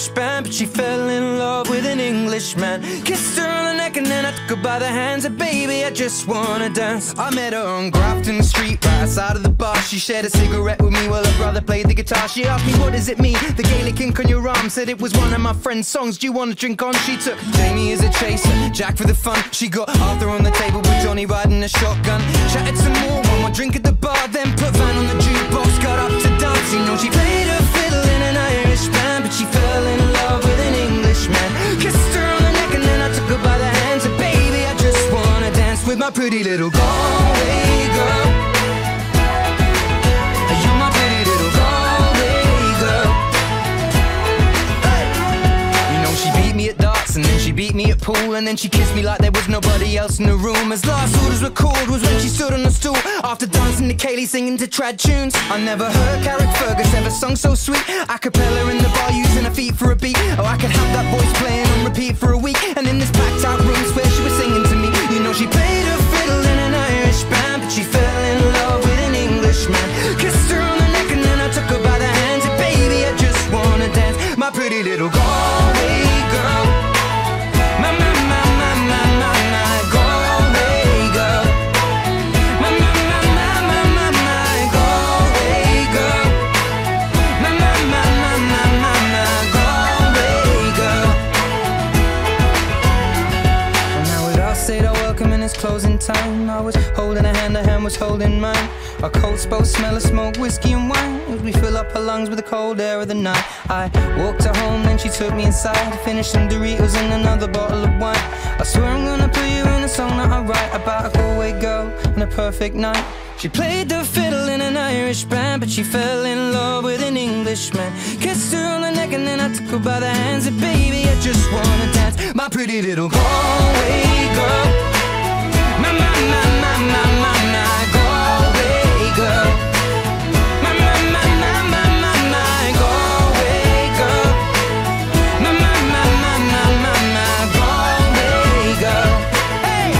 Irish band, but she fell in love with an Englishman. Kissed her on the neck and then I took her by the hands. And baby, I just wanna dance. I met her on Grafton Street, right outside of the bar. She shared a cigarette with me while her brother played the guitar. She asked me, what does it mean? The Gaelic ink on your arm. Said it was one of my friend's songs. Do you want to drink on? She took Jamie as a chaser, Jack for the fun. She got Arthur on the table with Johnny riding a shotgun. Chatted some more, one more drink at the bar, then put Van on the jukebox. Got up to dance, you know she played her fiddle in an Irish band, but she fell in love with an Englishman. Kissed her on the neck and then I took her by the hands. And baby, I just wanna dance with my pretty little Galway girl. You're my pretty little Galway girl. Hey. You know she beat me at darts and then she beat me at pool, and then she kissed me like there was nobody else in the room. As last orders were called was when she stood on the stool after dancing to Kaylee singing to trad tunes. I never heard Carrick Fergus ever sung so sweet. A cappella in the bar using her feet for a beat. Oh, I could have that voice playing on repeat for a week. And in this packed out room where she was singing to me. You know she played her fiddle in an Irish band, but she fell in love with an Englishman. Kissed her on the neck and then I took her by the hands. And baby, I just wanna dance, my pretty little Galway girl. My Galway girl. My Galway girl. My Galway girl. And now we'd all said our welcome and it's closing time. I was holding her hand was holding mine. Our coats both smell of smoke, whiskey and wine, as we fill up her lungs with the cold air of the night. I walked her home, then she took me inside, finished some Doritos and another bottle of wine. I swear I'm gonna put you in a song that I write about a Galway girl and a perfect night. She played the fiddle in an Irish band, but she fell in love with an Englishman. Kissed her on the neck and then I took her by the hands. And baby, I just wanna dance, my pretty little Galway girl. My Galway girl. My Galway girl. My Galway girl. Hey.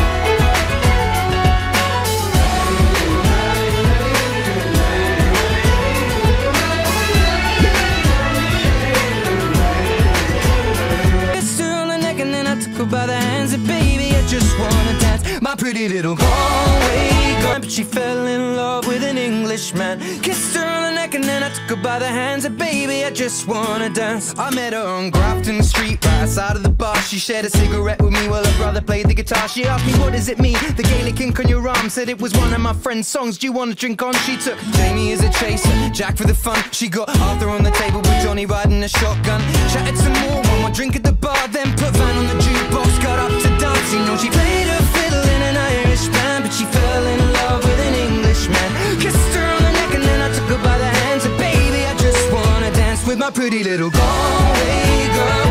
Kissed her on the neck and then I took her by the hands. And baby, I just wanna dance, my pretty little Galway girl. But she fell in love with an Englishman. Kissed her on the neck and then I took her by the hands. And baby, I just wanna dance. I met her on Grafton Street, right outside of the bar. She shared a cigarette with me while her brother played the guitar. She asked me, what does it mean? The Gaelic ink on your arm. Said it was one of my friend's songs. Do you want to drink on? She took Jamie as a chaser, Jack for the fun. She got Arthur on the table with Johnny riding a shotgun. Chatted some more, one more drink at the bar, then put Van on the jukebox. Got up to dance, you know she played her fiddle in an Irish band, but she fell in love with an Englishman. Kissed her on the neck and then I took her by the hands. And baby, I just wanna dance with my pretty little Galway girl.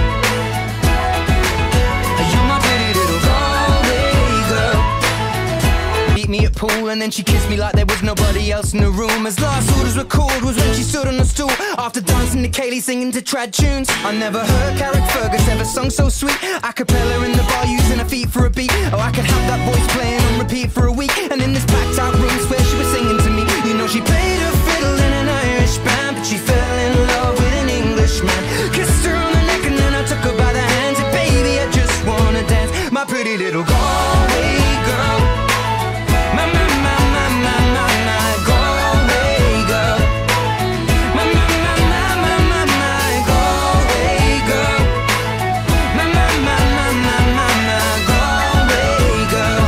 You're my pretty little Galway girl. Beat me at pool and then she kissed me like there was nobody else in the room. As last orders were called was when she stood on the stool after dancing to Kaylee singing to trad tunes. I never heard Carrick Fergus ever sung so sweet. A cappella in the bar using her feet for a beat. Oh, I could have that voice playing on repeat for a week. And in this packed out room where she was singing to me. You know she played her fiddle in an Irish band, but she fell in love with an Englishman. Kissed her on the neck and then I took her by the hands. And baby, I just wanna dance, my pretty little Galway girl. My Galway girl. My Galway girl. My Galway girl.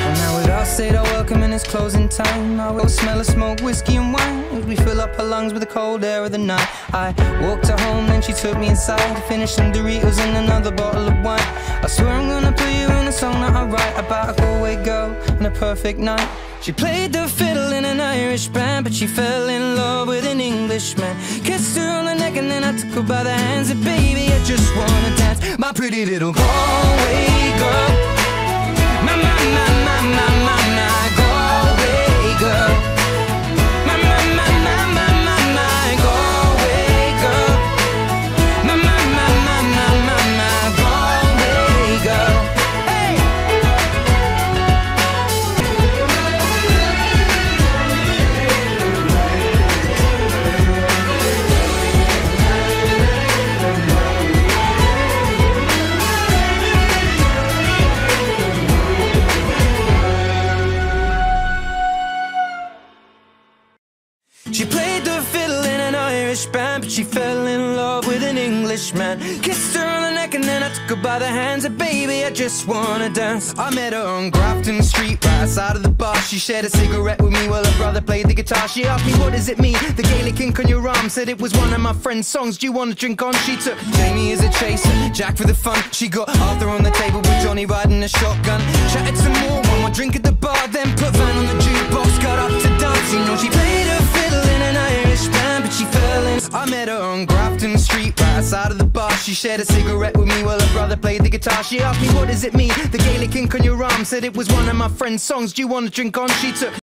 Well, now we'd all said our welcome and it's closing time. I will smell of smoke, whiskey and wine, as we fill up her lungs with the cold air of the night. I walked her home, then she took me inside, finished some Doritos and another bottle of wine. I swear I'm gonna put you in a song that I write about a Galway girl and a perfect night. She played the fiddle in an Irish band, but she fell in love with an Englishman. Kissed her on the neck and then I took her by the hands. And baby, I just wanna dance, my pretty little Galway girl. My Galway girl. My Galway girl. My Galway girl. Hey. Irish band, but she fell in love with an Englishman. Kissed her on the neck and then I took her by the hands. And baby, I just wanna dance. I met her on Grafton Street, right outside of the bar. She shared a cigarette with me while her brother played the guitar. She asked me, what does it mean? The Gaelic ink on your arm. Said it was one of my friend's songs. Do you want to drink on? She took Jamie as a chaser, Jack for the fun. She got Arthur on the table with Johnny riding a shotgun. Chatted some more, one more drink at the bar, then put Van on the jukebox, got up to dance. You know she played her fiddle in an Irish band, but she fell in. I met her on Grafton Street, right outside of the bar. She shared a cigarette with me while her brother played the guitar. She asked me, what does it mean? The Gaelic ink on your arm. Said it was one of my friend's songs. Do you want to drink on? She took